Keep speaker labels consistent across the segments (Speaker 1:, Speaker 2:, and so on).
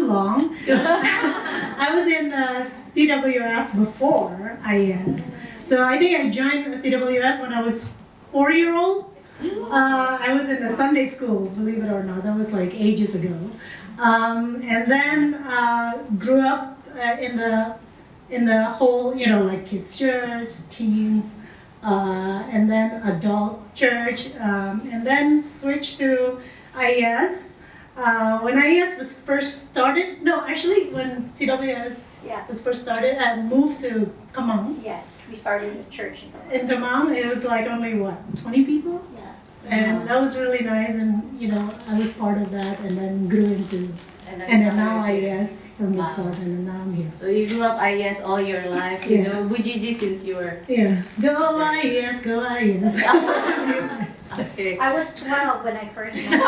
Speaker 1: too long. I was in CWS before IES. So I think I joined CWS when I was 4-year-old. I was in a Sunday school, believe it or not. That was like ages ago. And then grew up in the whole, like kids' church, teens, and then adult church, and then switched to IES. When IES was first started, when CWS was first started, I moved to Kamang.
Speaker 2: Yes, we started a church
Speaker 1: in Kamang. It was like only 20 people?
Speaker 2: Yeah.
Speaker 1: And that was really nice, and I was part of that, and then grew into, and then now IES from the start, and then now I'm here.
Speaker 3: So you grew up IES all your life, you know, Bujiji since you were...
Speaker 1: Yeah, go IES, go IES.
Speaker 3: Okay.
Speaker 2: I was 12 when I first met.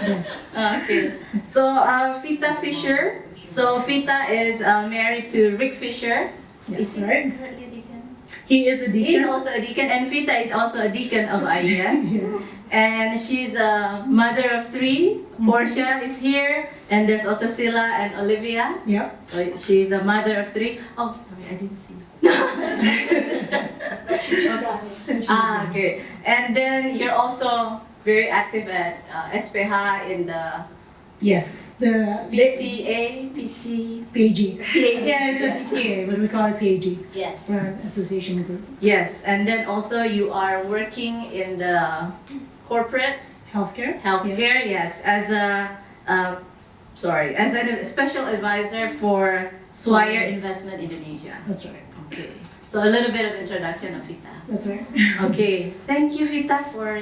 Speaker 1: Yes.
Speaker 3: Okay. So Fita Fisher. So Fita is married to Rick Fisher.
Speaker 1: Yes,
Speaker 3: Is he
Speaker 1: right.
Speaker 3: currently a deacon?
Speaker 1: He is a deacon.
Speaker 3: He is also a deacon, and Fita is also a deacon of IES.
Speaker 1: Yes.
Speaker 3: And she's a mother of 3. Portia is here, and there's also Sila and Olivia.
Speaker 1: Yep.
Speaker 3: So she's a mother of 3. Oh, sorry, I didn't see.
Speaker 2: She's got it.
Speaker 3: Okay. And then you're also very active at SPH in the
Speaker 1: Yes, the
Speaker 3: PTA, PT,
Speaker 1: PAG.
Speaker 3: PAG.
Speaker 1: Yeah, it's
Speaker 3: Yes.
Speaker 1: a PTA, but we call it PAG.
Speaker 3: Yes.
Speaker 1: We're an association group.
Speaker 3: Yes, and then also you are working in the corporate
Speaker 1: Healthcare.
Speaker 3: healthcare. Yes, as a as a special advisor for Swire Investment Indonesia.
Speaker 1: That's right.
Speaker 3: Okay. So a little bit of introduction of Fita.
Speaker 1: That's right.
Speaker 3: Okay, thank you Fita for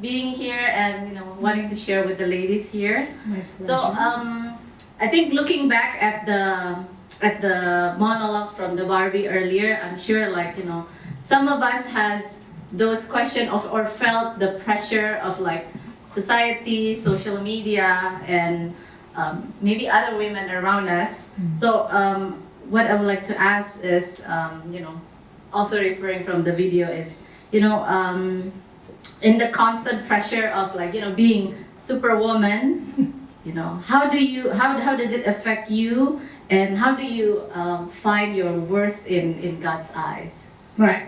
Speaker 3: being here and wanting to share with the ladies here.
Speaker 1: My
Speaker 3: So
Speaker 1: pleasure.
Speaker 3: I think looking back at the monologue from the Barbie earlier, I'm sure some of us has those questions or felt the pressure of society, social media, and maybe other women around us. So what I would like to ask is, also referring from the video is, in the constant pressure of being Superwoman, how does it affect you, and how do you find your worth in God's eyes?
Speaker 1: Right.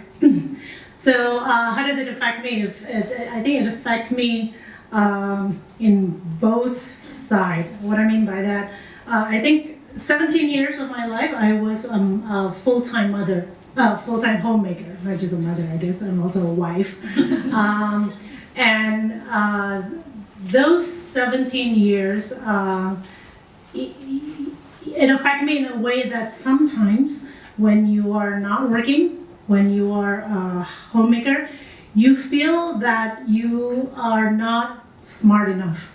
Speaker 1: So how does it affect me? I think it affects me in both sides. What I mean by that, I think 17 years of my life I was a full-time mother, full-time homemaker, not just a mother, I guess. I'm also a wife. And those 17 years, it affected me in a way that sometimes when you are not working, when you are a homemaker, you feel that you are not smart enough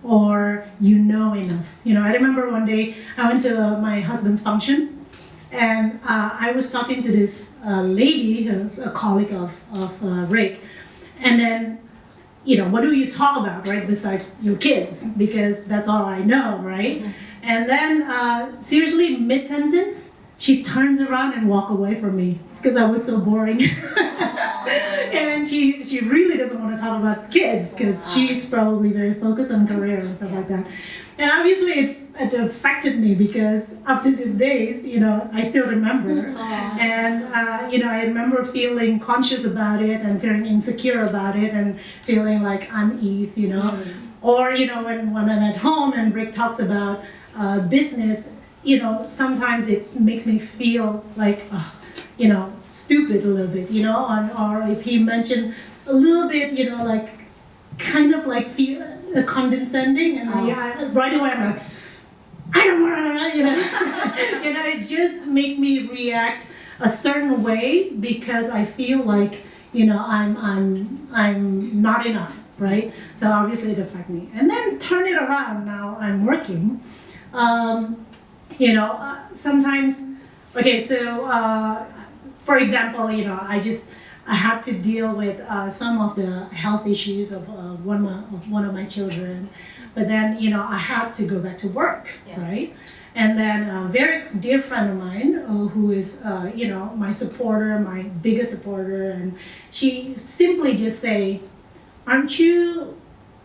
Speaker 1: or enough. I remember one day I went to my husband's function, and I was talking to this lady who's a colleague of Rick, and then what do you talk about, right, besides your kids, because that's all I know, right? And then seriously, mid-sentence, she turns around and walks away from me because I was so boring. And she really doesn't want to talk about kids because she's probably very focused on career and stuff like that. And obviously it affected me because up to these days, I still remember. And I remember feeling conscious about it and feeling insecure about it and feeling like unease, Or, when I'm at home and Rick talks about business, sometimes it makes me feel like, stupid a little bit, or if he mentioned a little bit, feel condescending, and right away I'm like, I don't want to, it just makes me react a certain way because I feel like, I'm not enough, right? So obviously it affects me. And then turn it around, now I'm working. Sometimes, okay, so for example, I had to deal with some of the health issues of one of my children, but then I had to go back to work, right? And then a very dear friend of mine who is my supporter, my biggest supporter, and she simply just say, "Aren't you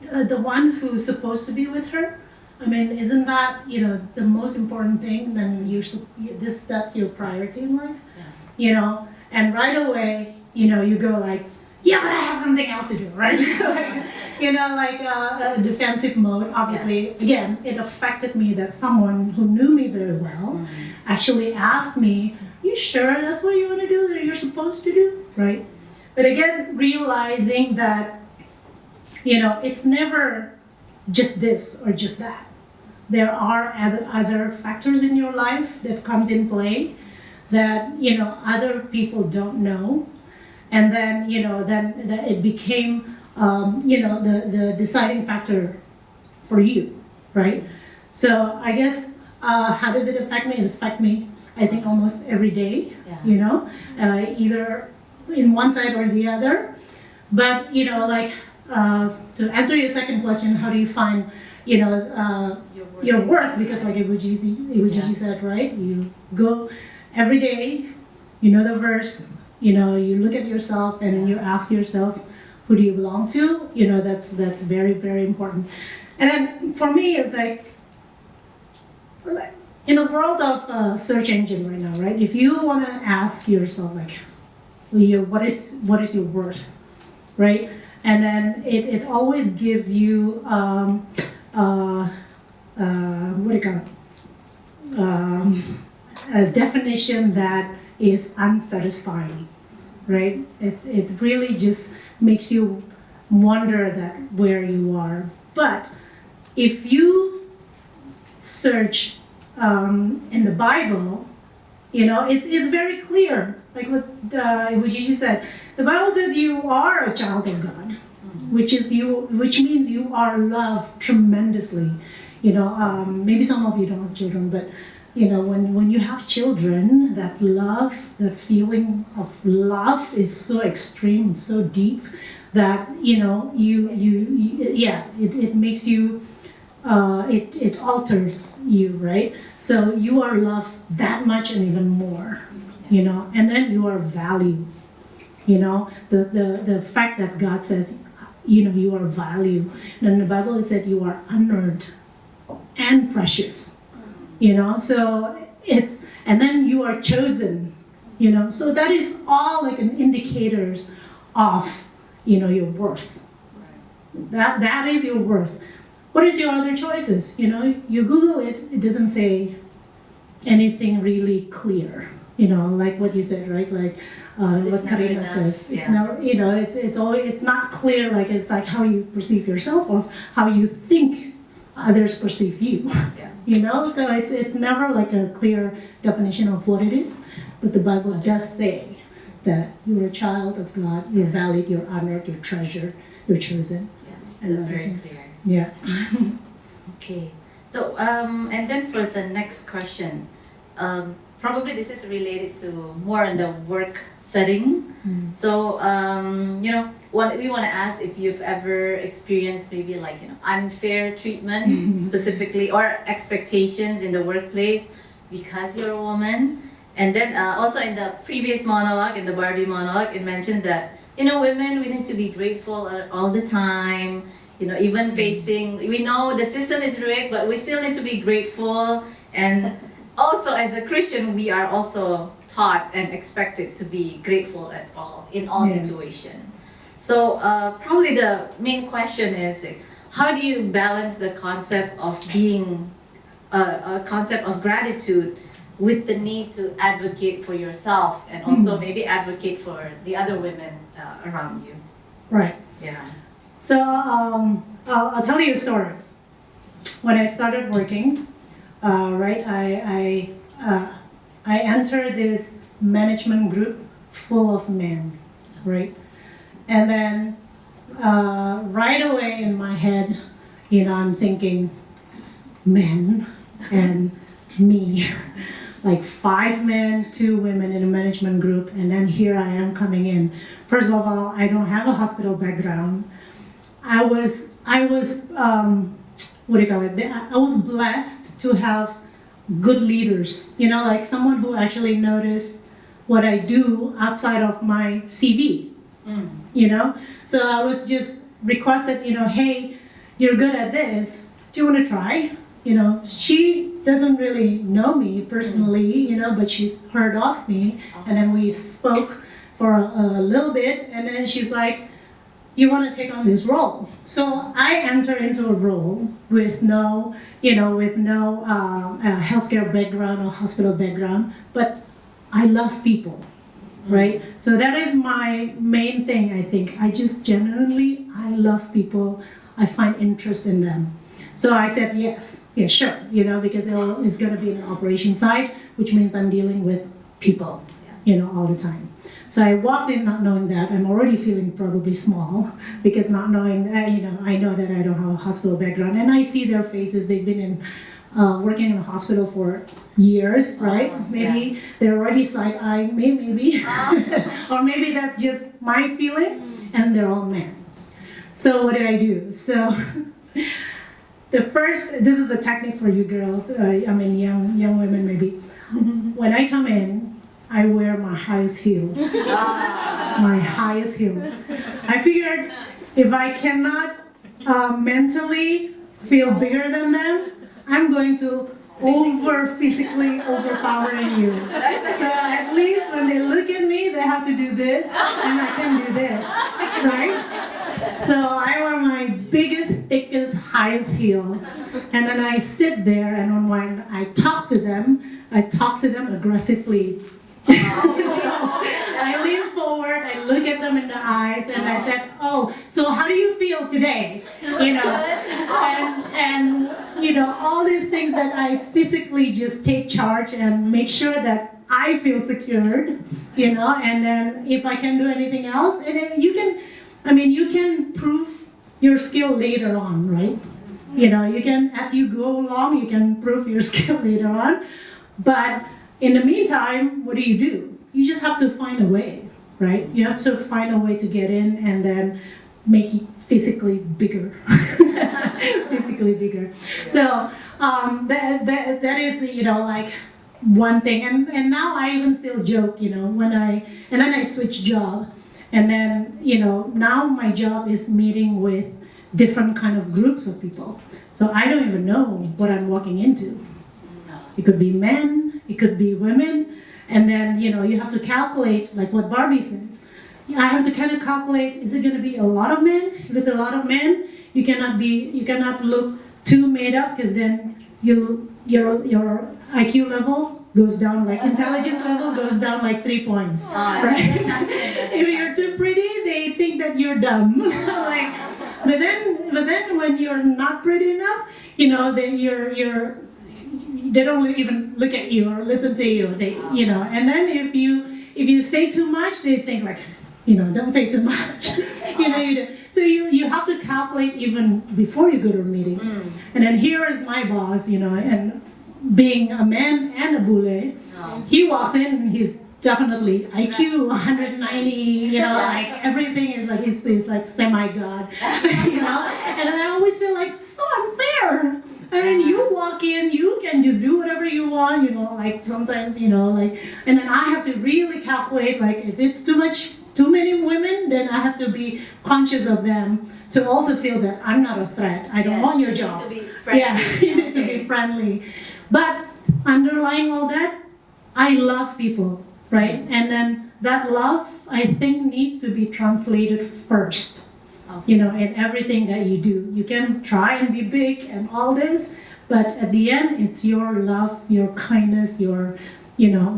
Speaker 1: the one who's supposed to be with her. I mean, isn't that, the most important thing? Then that's your priority in life, and right away, you go like, yeah, but I have something else to do, right? Like a defensive mode. Obviously, again, it affected me that someone who knew me very well actually asked me, you sure that's what you want to do, that you're supposed to do, right? But again, realizing that, it's never just this or just that. There are other factors in your life that comes in play that, other people don't know. And then, then that it became, the deciding factor for you, right? So I guess, how does it affect me? It affects me, I think, almost every day, either in one side or the other. But, to answer your second question, how do you find, your worth? Because like Iwajiji said, right? You go every day, the verse, you look at yourself and you ask yourself, who do you belong to? That's very, very important. And then for me, it's like, in the world of search engine right now, right? If you want to ask yourself, like, what is your worth, right? And then it always gives you, what do you call it? A definition that is unsatisfying, right? It really just makes you wonder that where you are. But if you search in the Bible, it's very clear. Like what Gigi said, the Bible says you are a child of God, which means you are loved tremendously. Maybe some of you don't have children, but when you have children, that love, that feeling of love is so extreme, so deep that it makes you, it alters you, right? So you are loved that much and even more, and then you are valued. The fact that God says, you are valued, and the Bible said you are honored and precious. So and then you are chosen, so that is all like an indicators of, your worth. That is your worth. What is your other choices? You Google it, it doesn't say anything really clear, like what you said, right? Like what Karina says. It's never, it's not clear, like it's like how you perceive yourself or how you think others perceive you. So it's never like a clear definition of what it is, but the Bible does say that you're a child of God, you're valued, you're honored, you're treasured, you're chosen.
Speaker 3: Yes, that's very clear.
Speaker 1: Yeah.
Speaker 3: Okay. So, and then for the next question, probably this is related to more in the work setting. So, what we want to ask if you've ever experienced maybe like, unfair treatment specifically or expectations in the workplace because you're a woman. And then also in the previous monologue, in the Barbie monologue, it mentioned that, women, we need to be grateful all the time. Even facing, we know the system is rigged, but we still need to be grateful. And also as a Christian, we are also taught and expected to be grateful in all situations. So probably the main question is, how do you balance the concept of being a concept of gratitude with the need to advocate for yourself and also maybe advocate for the other women around you?
Speaker 1: Right.
Speaker 3: Yeah.
Speaker 1: So I'll tell you a story. When I started working, right, I entered this management group full of men, right? And then right away in my head, I'm thinking, men and me. Like 5 men, 2 women in a management group, and then here I am coming in. First of all, I don't have a hospital background. I was what do you call it? I was blessed to have good leaders, like someone who actually noticed what I do outside of my CV, So I was just requested, hey, you're good at this. Do you want to try? She doesn't really know me personally, but she's heard of me. And then we spoke for a little bit, and then she's like, you want to take on this role. So I enter into a role with no healthcare background or hospital background, but I love people, right? So that is my main thing, I think. I just genuinely, I love people. I find interest in them. So I said, yes, yeah, sure, because it's going to be an operation side, which means I'm dealing with people, all the time. So I walked in not knowing that. I'm already feeling probably small because not knowing, I know that I don't have a hospital background, and I see their faces. They've been working in a hospital for years, right? Maybe they're already side-eyeing me, maybe. Or maybe that's just my feeling, and they're all men. So what did I do? So this is a technique for you girls, young women maybe. When I come in, I wear my highest heels. My highest heels. I figured if I cannot mentally feel bigger than them, I'm going to physically overpowering you. So at least when they look at me, they have to do this, and I can do this, right? So I wear my biggest, thickest, highest heel, and then I sit there, and when I talk to them aggressively. So I lean forward, I look at them in the eyes, and I said, oh, so how do you feel today? And all these things that I physically just take charge and make sure that I feel secured, and then if I can do anything else, and then you can prove your skill later on, right? You can, as you go along, you can prove your skill later on, but in the meantime, what do? You just have to find a way, right? You have to find a way to get in and then make it physically bigger. Physically bigger. So that is, like one thing. And now I even still joke, and then I switch job. And then, now my job is meeting with different kind of groups of people. So I don't even know what I'm walking into. It could be men, it could be women, and then you have to calculate, like what Barbie says. I have to kind of calculate, is it going to be a lot of men? If it's a lot of men, you cannot look too made up, because then your IQ level goes down, like intelligence level goes down like 3 points, right? If you're too pretty, they think that you're dumb. But then when you're not pretty enough, then they don't even look at you or listen to you. And then if you say too much, they think like, don't say too much. So you have to calculate even before you go to a meeting. And then here is my boss, and being a man and a bule, he walks in and he's definitely IQ 190, like everything is like he's like semi-god, and I always feel like so unfair. I mean, you walk in, you can just do whatever you want, like sometimes, and then I have to really calculate, like if it's too many women, then I have to be conscious of them to also feel that I'm not a threat. I don't want your job.
Speaker 3: You need to be friendly.
Speaker 1: Yeah, you need to be friendly. But underlying all that, I love people, right? And then that love, I think, needs to be translated first. In everything that you do. You can try and be big and all this, but at the end, it's your love, your kindness,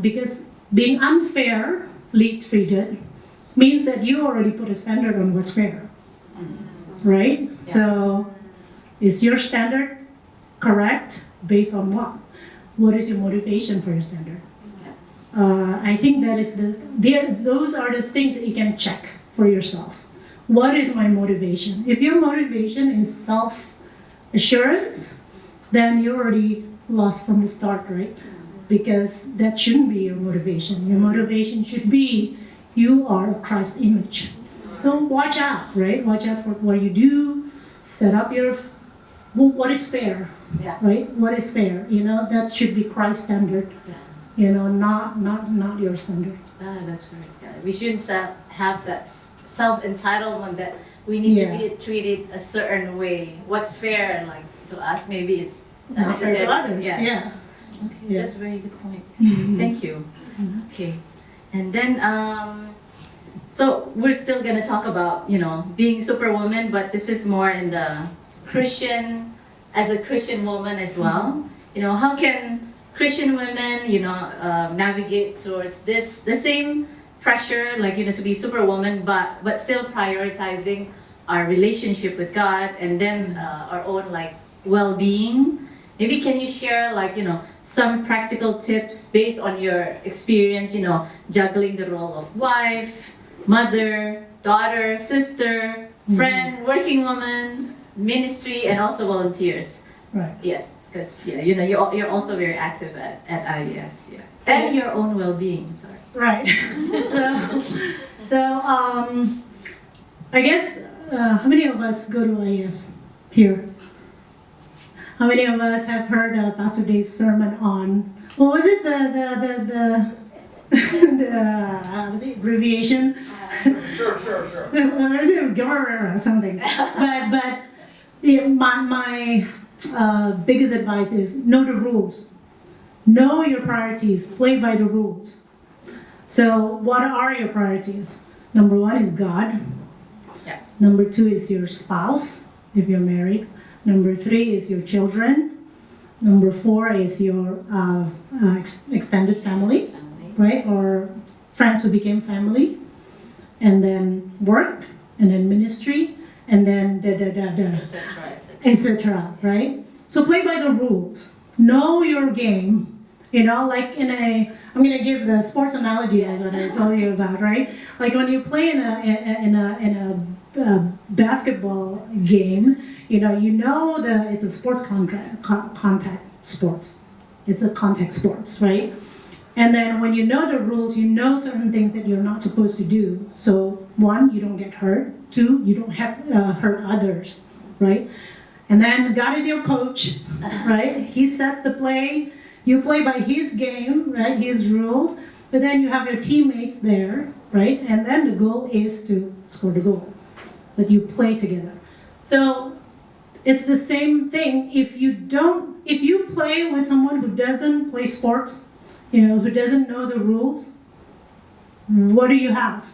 Speaker 1: because being unfairly treated means that you already put a standard on what's fair, right? Yeah. So is your standard correct based on what? What is your motivation for your standard? I think that is those are the things that you can check for yourself. What is my motivation? If your motivation is self-assurance, then you're already lost from the start, right? Because that shouldn't be your motivation. Your motivation should be you are a Christ image. So watch out, right? Watch out for what you do. Set up what is fair, right? What is fair? That should be Christ standard. Not your standard.
Speaker 3: That's right. Yeah. We shouldn't have that self-entitlement that we need
Speaker 1: Yeah.
Speaker 3: to be treated a certain way. What's fair, like to us, maybe it's not
Speaker 1: Not fair to
Speaker 3: necessary.
Speaker 1: others.
Speaker 3: Yes.
Speaker 1: Yeah.
Speaker 3: Okay,
Speaker 1: Yeah.
Speaker 3: that's a very good point.
Speaker 1: Mhm.
Speaker 3: Thank you. Okay, and then so we're still gonna talk about being Superwoman, but this is more in the Christian, as a Christian woman as well. How can Christian women navigate towards the same pressure, like to be Superwoman, but still prioritizing our relationship with God, and then our own like well-being. Maybe can you share like some practical tips based on your experience, juggling the role of wife, mother, daughter, sister, friend, working woman, ministry, and also volunteers.
Speaker 1: Right.
Speaker 3: Yes, because you're also very active at IES, yeah, and your own well-being. Sorry.
Speaker 1: Right. So I guess how many of us go to IES here? How many of us have heard Pastor Dave's sermon on what was it the was it abbreviation?
Speaker 2: Sure.
Speaker 1: Or is it or something? But my biggest advice is know the rules, know your priorities, play by the rules. So what are your priorities? Number 1 is God.
Speaker 3: Yeah.
Speaker 1: Number 2 is your spouse, if you're married. Number 3 is your children. Number 4 is your extended family, right? Or friends who became family. And then work, and then ministry, and then etc. Right? So play by the rules. Know your game. Like I'm gonna give the sports analogy that I told you about, right? Like when you play in a basketball game, it's a sports contact sports. It's a contact sports, right? And then when you know the rules, you know certain things that you're not supposed to do. So 1, you don't get hurt. 2, you don't hurt others, right? And then God is your coach, right? He sets the play. You play by his game, right? His rules. But then you have your teammates there, right? And then the goal is to score the goal. But you play together. So it's the same thing. If you play with someone who doesn't play sports, who doesn't know the rules, what do you have?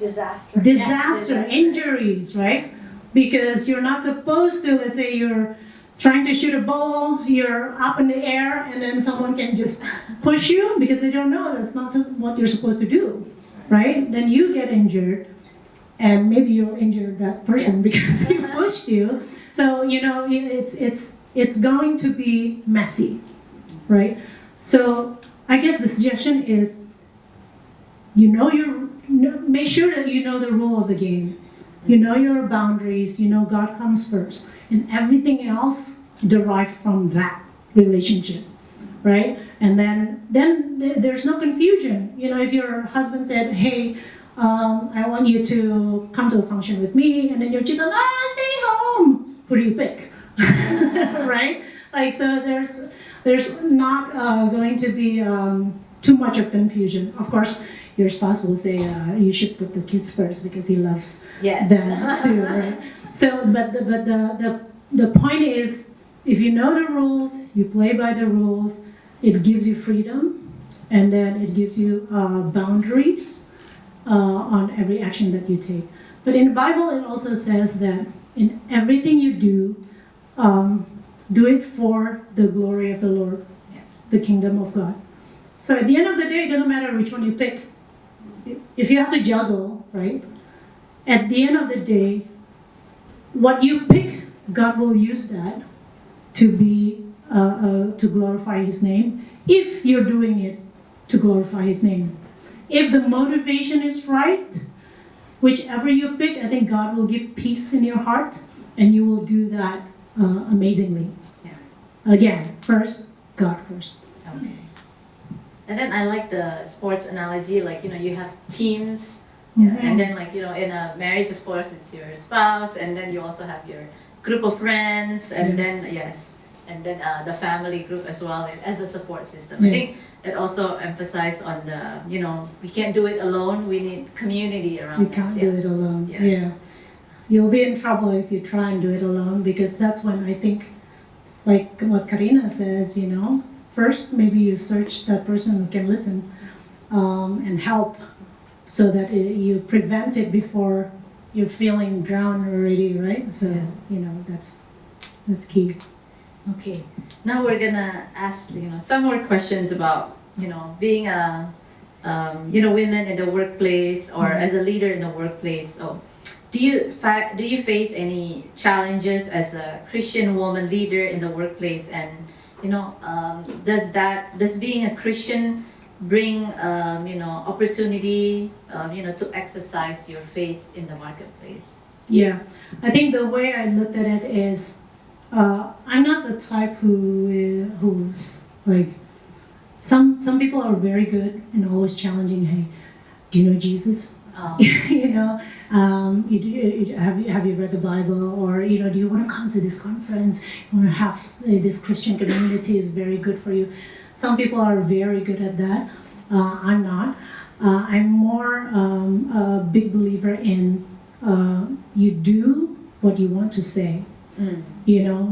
Speaker 1: Disaster, injuries, right? Because you're not supposed to, let's say you're trying to shoot a ball, you're up in the air, and then someone can just push you because they don't know that's not what you're supposed to do, right? Then you get injured, and maybe you'll injure that person because they pushed you. So, it's going to be messy, right? So I guess the suggestion is, make sure that you know the rule of the game. You know your boundaries, God comes first. And everything else derived from that relationship, right? And then there's no confusion. If your husband said, hey, I want you to come to a function with me, and then your chick goes, stay home. Who do you pick? Right? Like, so there's not going to be too much of confusion. Of course, your spouse will say you should put the kids first because he loves them too, right? So, but the point is, if you know the rules, you play by the rules. It gives you freedom, and then it gives you boundaries on every action that you take. But in the Bible, it also says that in everything you do it for the glory of the Lord, the kingdom of God. So at the end of the day, it doesn't matter which one you pick. If you have to juggle, right? At the end of the day, what you pick, God will use that to be to glorify His name. If you're doing it to glorify His name, if the motivation is right, whichever you pick, I think God will give peace in your heart, and you will do that amazingly. Yeah. Again, first, God first.
Speaker 3: Okay. And then I like the sports analogy, like, you have teams, and then like, in a marriage, of course, it's your spouse, and then you also have your group of friends, and then the family group as well as a support system. I think it also emphasized on the, we can't do it alone, we need community around us.
Speaker 1: We can't do it alone.
Speaker 3: Yes.
Speaker 1: you'll be in trouble if you try and do it alone, because that's when I think, like what Karina says, first maybe you search that person who can listen and help, so that you prevent it before you're feeling drowned already, right? So, that's key.
Speaker 3: Okay, now we're gonna ask some more questions about being a women in the workplace, or as a leader in the workplace. So, do you face any challenges as a Christian woman leader in the workplace? And does being a Christian bring opportunity to exercise your faith in the marketplace?
Speaker 1: Yeah, I think the way I looked at it is, I'm not the type who's like, some people are very good and always challenging. Hey, do you know Jesus?
Speaker 3: Oh.
Speaker 1: Have you read the Bible? Or do you want to come to this conference? You want to have this Christian community is very good for you. Some people are very good at that. I'm not. I'm more a big believer in you do what you want to say.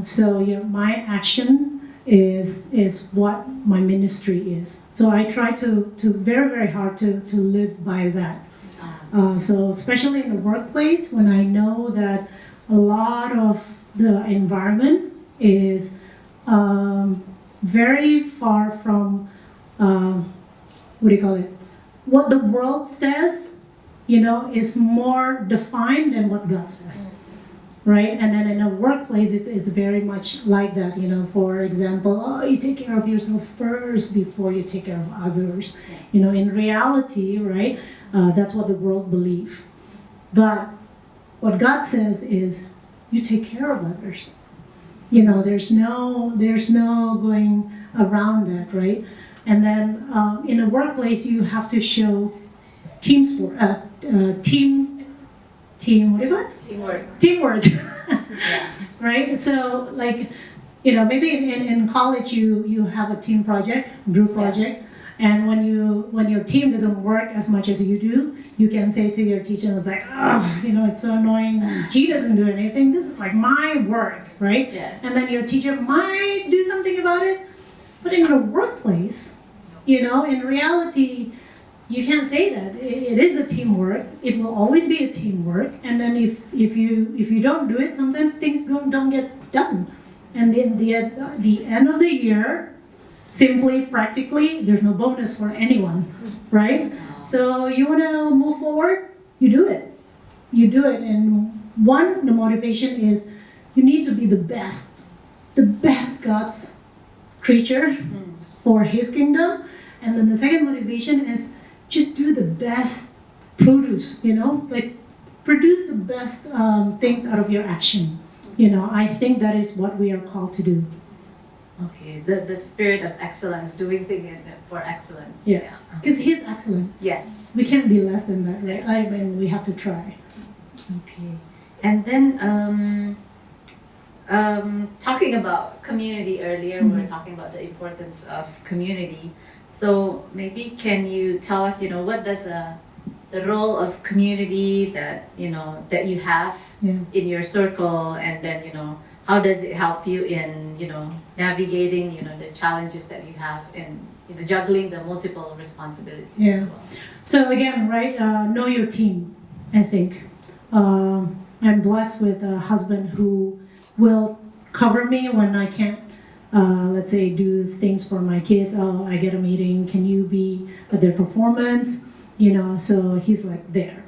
Speaker 1: So my action is what my ministry is. So I try to very, very hard to live by that. So especially in the workplace, when I know that a lot of the environment is very far from what the world says, is more defined than what God says. Right? And then in a workplace, it's very much like that. For example, you take care of yourself first before you take care of others. In reality, right? That's what the world believes. But what God says is, you take care of others. There's no going around that, right? And then in a workplace, you have to show team. What do you call it? Teamwork.
Speaker 3: Yeah.
Speaker 1: Right? So maybe in college you have a team project, group project, and when your team doesn't work as much as you do, you can say to your teacher, it's like, it's so annoying, he doesn't do anything, this is like my work, right?
Speaker 3: Yes.
Speaker 1: And then your teacher might do something about it. But in a workplace, in reality, you can't say that. It is a teamwork. It will always be a teamwork. And then if you don't do it, sometimes things don't get done. And then the end of the year, simply, practically, there's no bonus for anyone, right? So you want to move forward, you do it. And the motivation is, you need to be the best God's creature for His kingdom. And then the second motivation is, just do the best produce, produce the best things out of your action. I think that is what we are called to do.
Speaker 3: Okay, the spirit of excellence, doing things for excellence.
Speaker 1: Yeah, because He's excellent.
Speaker 3: Yes.
Speaker 1: We can't be less than that, right? I mean, we have to try.
Speaker 3: Okay, and then talking about community earlier, we were talking about the importance of community. So maybe can you tell us, what does the role of community that you have in your circle, and then how does it help you in navigating the challenges that you have in juggling the multiple responsibilities as well?
Speaker 1: So again, right, know your team. I think I'm blessed with a husband who will cover me when I can't. Let's say do things for my kids. Oh, I get a meeting. Can you be at their performance? So he's like there.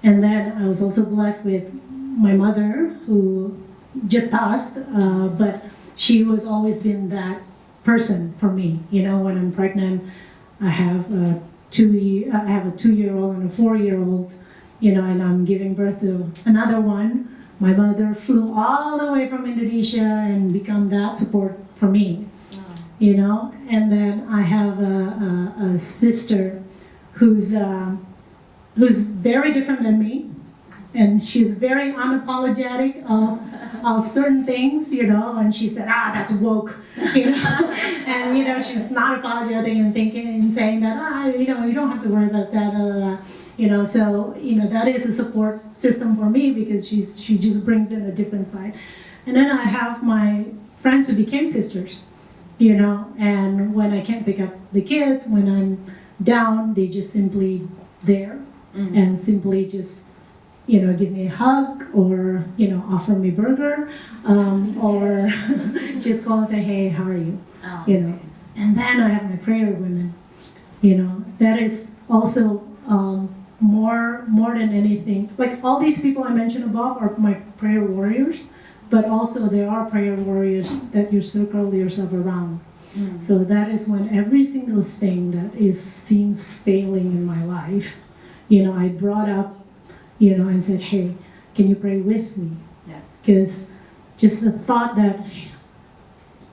Speaker 1: And then I was also blessed with my mother, who just passed, but she was always been that person for me. When I'm pregnant, I have a 2-year-old and a 4-year-old. And I'm giving birth to another one. My mother flew all the way from Indonesia and become that support for me, And then I have a sister who's very different than me, and she's very unapologetic of certain things, And she said, that's woke, And she's not apologetic and thinking and saying that, you don't have to worry about that, blah, blah, blah. So that is a support system for me because she just brings in a different side. And then I have my friends who became sisters, and when I can't pick up the kids, when I'm down, they just simply there and simply just give me a hug or offer me burger, or just call and say, hey, how are you?
Speaker 3: Oh,
Speaker 1: And then I have my prayer women. That is also more than anything. Like all these people I mentioned above are my prayer warriors, but also there are prayer warriors that you circle yourself around. So that is when every single thing that seems failing in my life, I brought up, and said, hey, can you pray with me? Because just the thought that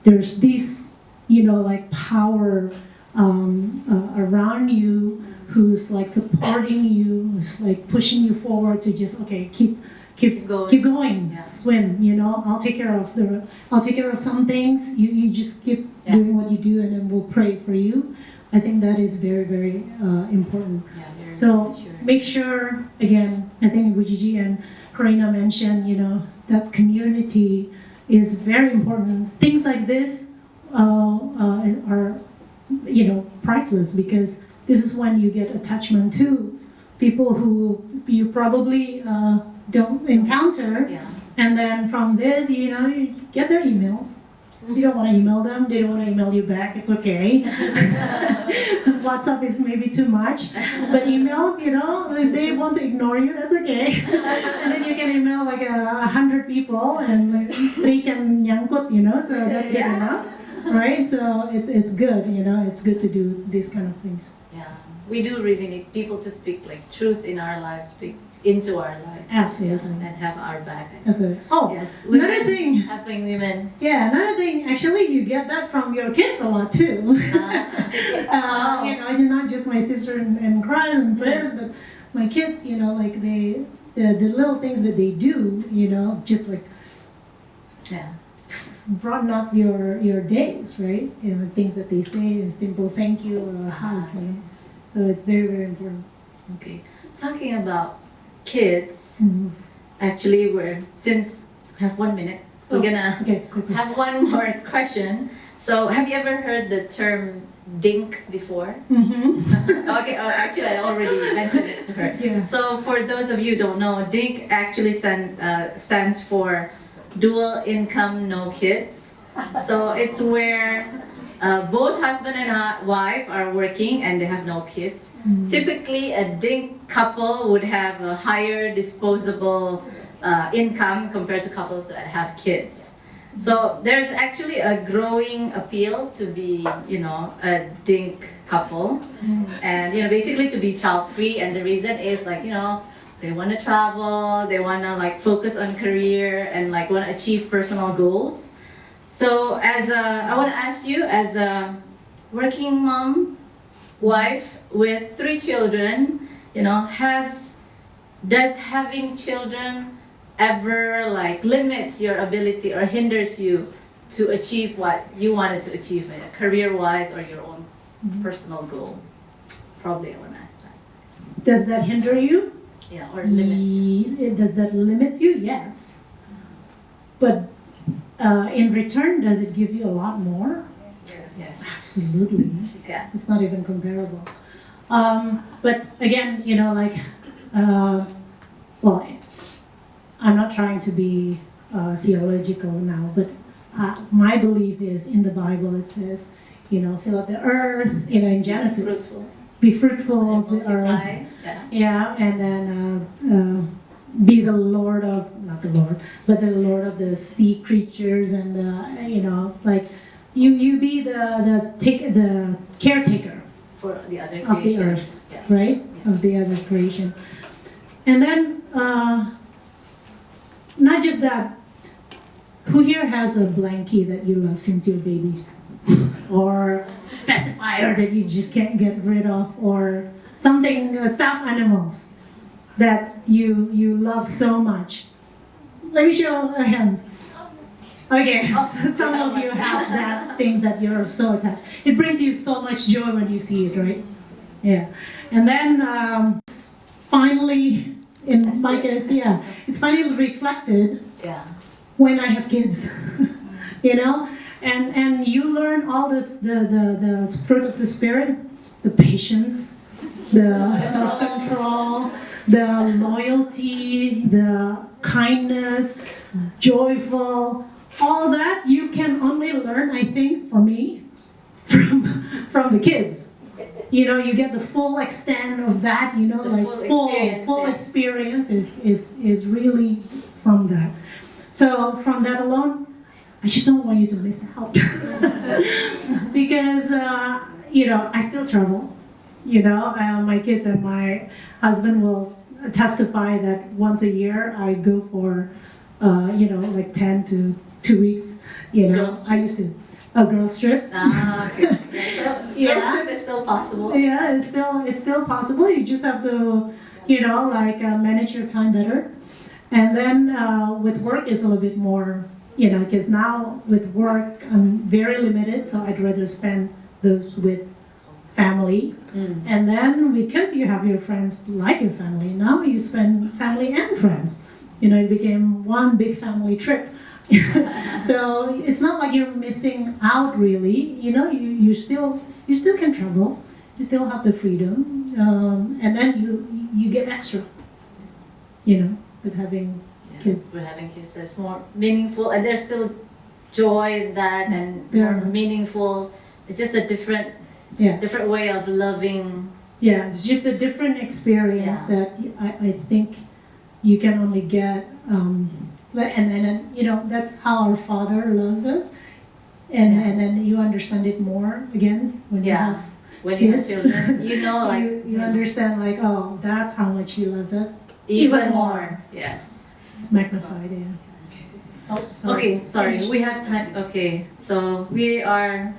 Speaker 1: there's this, like power around you who's like supporting you, who's like pushing you forward to just, okay, keep going, swim, I'll take care of some things, you just keep doing what you do and then we'll pray for you. I think that is very, very important. So make sure, again, I think Wujiji and Karina mentioned, that community is very important. Things like this are, priceless, because this is when you get attachment to people who you probably don't encounter. And then from this, you get their emails. You don't want to email them, they don't want to email you back, it's okay. WhatsApp is maybe too much, but emails, if they want to ignore you, that's okay. And then you can email like 100 people and like 3 can nyangkut, so that's good enough, right? So it's good, it's good to do these kind of things.
Speaker 3: Yeah, we do really need people to speak like truth in our lives, speak into our lives.
Speaker 1: Absolutely.
Speaker 3: And have our back.
Speaker 1: Absolutely. Oh,
Speaker 3: yes.
Speaker 1: Another thing.
Speaker 3: Helping women.
Speaker 1: Yeah, another thing. Actually, you get that from your kids a lot too. You're not just my sister and cries and prayers, but my kids. Like the little things that they do. Just like brighten up your days, right? Things that they say, a simple thank you or a hug. So it's very, very important.
Speaker 3: Okay, talking about kids, actually since we have 1 minute, we're gonna have one more question. So have you ever heard the term dink before? Okay, actually I already mentioned it to her.
Speaker 1: Yeah.
Speaker 3: So for those of you who don't know, dink actually stands for dual income, no kids. So it's where both husband and wife are working and they have no kids. Typically, a dink couple would have a higher disposable income compared to couples that have kids. So there's actually a growing appeal to be, a dink couple, and basically to be child-free. And the reason is like, they want to travel, they want to like focus on career and like want to achieve personal goals. So I want to ask you, as a working mom, wife with 3 children, does having children ever like limits your ability or hinders you to achieve what you wanted to achieve, career-wise or your own personal goal? Probably I want to ask that.
Speaker 1: Does that hinder you?
Speaker 3: Yeah, or limits you?
Speaker 1: Does that limit you? Yes. But in return, does it give you a lot more?
Speaker 3: Yes.
Speaker 1: Absolutely.
Speaker 3: Yeah.
Speaker 1: It's not even comparable. But again, well, I'm not trying to be theological now, but my belief is in the Bible it says, fill up the earth, in Genesis.
Speaker 3: Fruitful.
Speaker 1: Be fruitful of the earth. Yeah, and then be the Lord of, not the Lord, but the Lord of the sea creatures and like you be the caretaker
Speaker 3: for the other
Speaker 1: of the earth, right? Yeah. Of the other creation. And then not just that, who here has a blankie that you love since you're babies? Or pacifier that you just can't get rid of, or something, stuffed animals that you love so much? Let me show hands. Okay, also some of you have that thing that you're so attached. It brings you so much joy when you see it, right? Yeah. And then finally, in
Speaker 3: Tested.
Speaker 1: my case, yeah, it's finally reflected
Speaker 3: Yeah.
Speaker 1: when I have kids, you know, and you learn all this, the fruit of the spirit, the patience, the self-control, the loyalty, the kindness, joyful, all that you can only learn, I think, for me, from the kids. You know, you get the full extent of that, you know,
Speaker 3: The
Speaker 1: like full
Speaker 3: yeah.
Speaker 1: experience is really from that. So from that alone, I just don't want you to miss out. Because, you know, I still travel. You know, my kids and my husband will testify that once a year I go for, you know, like 10 to 2 weeks. You know,
Speaker 3: Girls'
Speaker 1: I used to a girls trip.
Speaker 3: Ah, okay. Yeah, so
Speaker 1: Yeah.
Speaker 3: girls trip is still possible.
Speaker 1: Yeah, it's still possible. You just have to, you know, like manage your time better. And then with work is a little bit more, you know, because now with work I'm very limited, so I'd rather spend those with family. And then because you have your friends like your family, now you spend family and friends. You know, it became one big family trip. So it's not like you're missing out really. You know, you still can travel. You still have the freedom, and then you get extra. You know, with having kids.
Speaker 3: We're having kids that's more meaningful, and there's still joy in that, and
Speaker 1: Very
Speaker 3: more
Speaker 1: much.
Speaker 3: meaningful. It's just a different
Speaker 1: Yeah.
Speaker 3: different way of loving.
Speaker 1: Yeah, it's just a different experience that I think you can only get. And you know, that's how our Father loves us. And then you understand it more again when you have
Speaker 3: When you have
Speaker 1: kids.
Speaker 3: children, you know, like
Speaker 1: you understand like, oh, that's how much He loves us.
Speaker 3: even more. Yes.
Speaker 1: It's magnified, yeah. Oh, sorry.
Speaker 3: Okay, sorry, we have time. Okay, so we are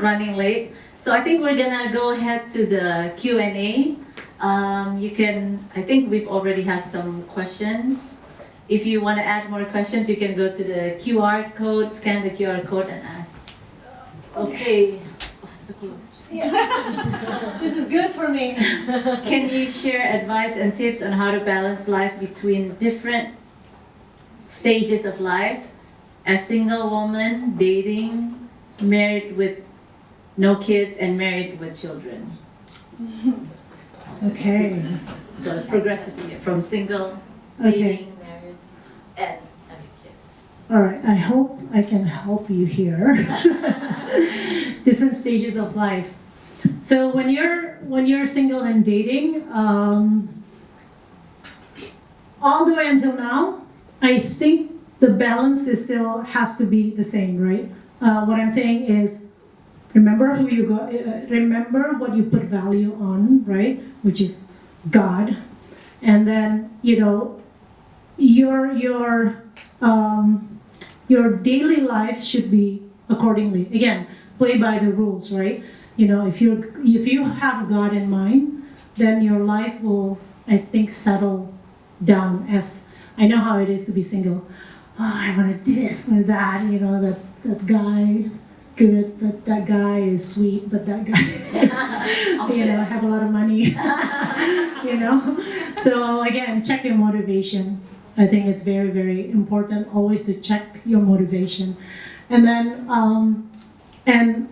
Speaker 3: running late. So I think we're gonna go ahead to the Q&A. You can, I think we've already have some questions. If you want to add more questions, you can go to the QR code, scan the QR code and ask. Okay, oh, it's too close.
Speaker 1: This is good for me.
Speaker 3: Can you share advice and tips on how to balance life between different stages of life? As single woman, dating, married with no kids, and married with children.
Speaker 1: Okay.
Speaker 3: So progressively from single,
Speaker 1: Okay.
Speaker 3: dating, married, and having kids.
Speaker 1: All right. I hope I can help you here. Different stages of life. So when you're single and dating, all the way until now, I think the balance is still has to be the same, right? What I'm saying is, remember who you go. Remember what you put value on, right? Which is God, and then you know your daily life should be accordingly. Again, play by the rules, right? You know, if you have God in mind, then your life will, I think, settle down. As I know how it is to be single. Oh, I want this or that. You know, that guy is good, but that guy is sweet, but that guy is, you know, have a lot of money. You know, so again, check your motivation. I think it's very, very important always to check your motivation. And then, and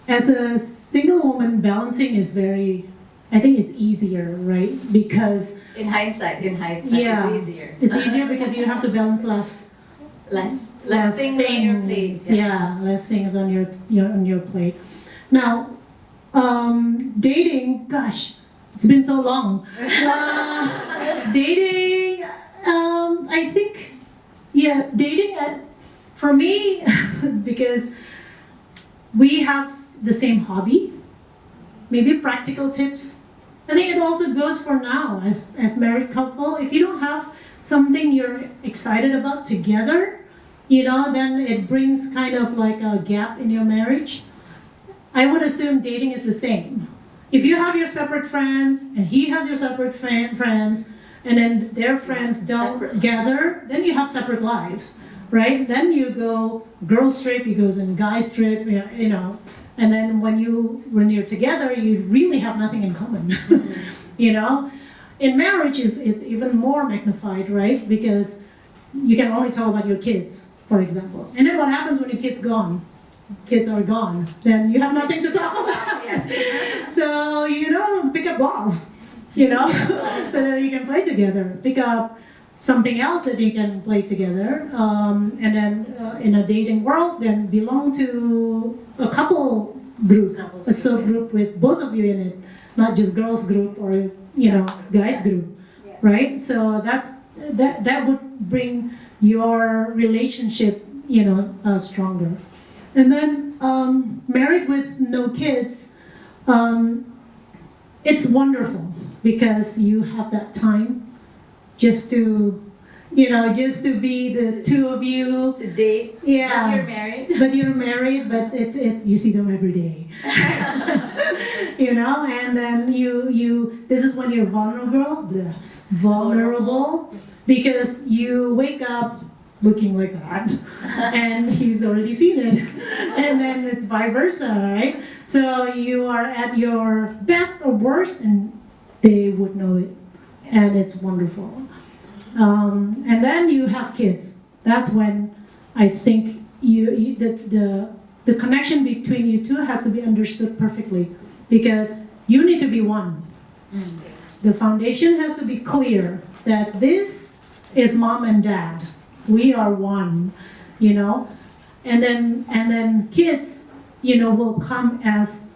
Speaker 1: as a single woman, balancing is very, I think it's easier, right? Because
Speaker 3: In hindsight,
Speaker 1: Yeah.
Speaker 3: it's easier.
Speaker 1: it's easier because you have to balance less
Speaker 3: Less things on your plate.
Speaker 1: Yeah, less things on your plate. Now, dating, gosh, it's been so long. Dating, I think, yeah, dating for me, because we have the same hobby, maybe practical tips. I think it also goes for now as married couple. If you don't have something you're excited about together, you know, then it brings kind of like a gap in your marriage. I would assume dating is the same. If you have your separate friends and he has your separate friends, and then their friends don't
Speaker 3: Separate
Speaker 1: gather, then you have separate lives, right? Then you go girls trip, you goes in guys trip, you know, and then when you're together, you really have nothing in common, you know. in marriage it's even more magnified, right? Because you can only talk about your kids, for example. And then what happens when your kids are gone? Then you have nothing to talk about.
Speaker 3: Yes.
Speaker 1: So, pick up golf, so that you can play together. Pick up something else that you can play together. And then in a dating world, then belong to a couple group, a sub group with both of you in it, not just girls group or, guys group, right? So that would bring your relationship, stronger. And then married with no kids, it's wonderful because you have that time just to be the two of you.
Speaker 3: To date.
Speaker 1: Yeah.
Speaker 3: But you're married.
Speaker 1: But you're married, but it's you see them every day. And then this is when you're vulnerable because you wake up looking like that and he's already seen it, and then it's vice versa, right? So you are at your best or worst and they would know it, and it's wonderful. And then you have kids. That's when I think the connection between you two has to be understood perfectly, because you need to be one. The foundation has to be clear that this is mom and dad. We are one, and then kids, will come as,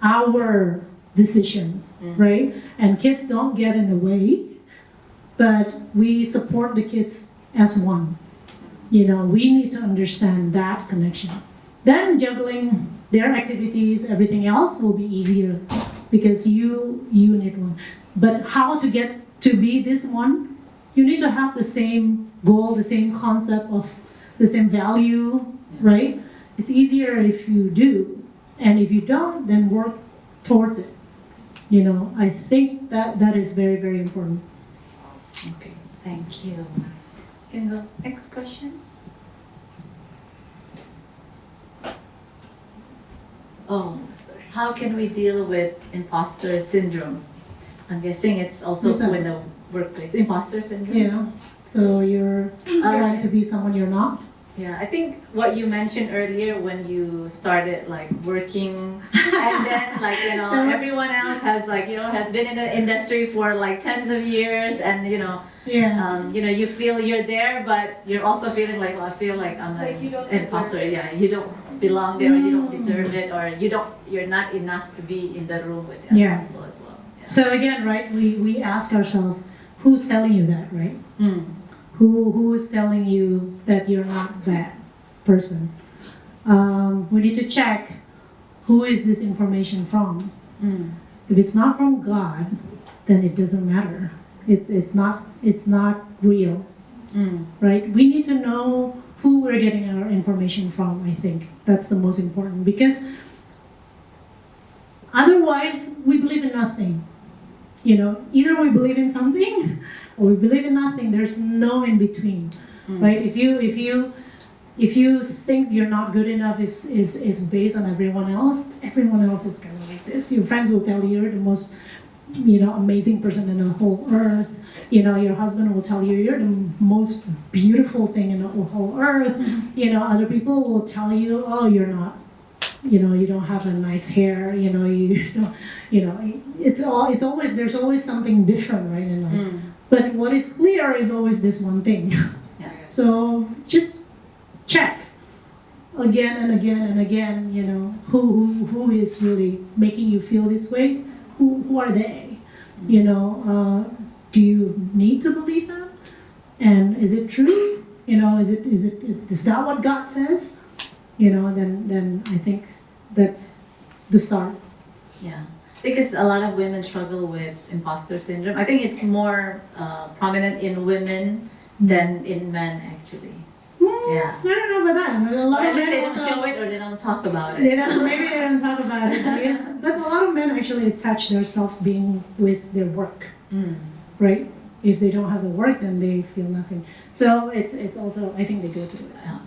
Speaker 1: our decision, right? And kids don't get in the way, but we support the kids as one. We need to understand that connection. Then juggling their activities, everything else will be easier because you need one. But how to get to be this one? You need to have the same goal, the same concept of the same value, right? It's easier if you do. And if you don't, then work towards it. I think that is very, very important.
Speaker 3: Okay, thank you. You can go. Next question. Oh, how can we deal with imposter syndrome? I'm guessing it's also in the workplace. Imposter syndrome?
Speaker 1: Yeah. So you're trying to be someone you're not?
Speaker 3: Yeah, I think what you mentioned earlier when you started working, and then everyone else has has been in the industry for tens of years, and you feel you're there, but you're also feeling I feel like I'm an imposter. Yeah, you don't belong there, or you don't deserve it, or you're not enough to be in the room with other people as well. Yeah.
Speaker 1: So again, right? We ask ourselves, who's telling you that, right? Who is telling you that you're not that person? We need to check who is this information from. If it's not from God, then it doesn't matter. It's not real, right? We need to know who we're getting our information from. I think that's the most important, because otherwise we believe in nothing. Either we believe in something or we believe in nothing. There's no in between, right? If you think you're not good enough is based on everyone else is kind of like this. Your friends will tell you you're the most amazing person in the whole earth. Your husband will tell you you're the most beautiful thing in the whole earth. Other people will tell you, oh, you're not. You don't have a nice hair. It's always, there's always something different, right, in life. But what is clear is always this one thing.
Speaker 3: Yeah.
Speaker 1: So just check again and again and again. Who is really making you feel this way? Who are they? Do you need to believe them? And is it true? Is that what God says? Then I think that's the start.
Speaker 3: Yeah, because a lot of women struggle with imposter syndrome. I think it's more prominent in women than in men, actually. Yeah.
Speaker 1: I don't know about that. A lot
Speaker 3: Or
Speaker 1: of
Speaker 3: at least
Speaker 1: men
Speaker 3: they don't
Speaker 1: also-
Speaker 3: show it, or they don't talk about it.
Speaker 1: Maybe they don't talk about it. But a lot of men actually attach their self-being with their work, right? If they don't have the work, then they feel nothing. So it's also, I think they go through it.
Speaker 3: Yeah.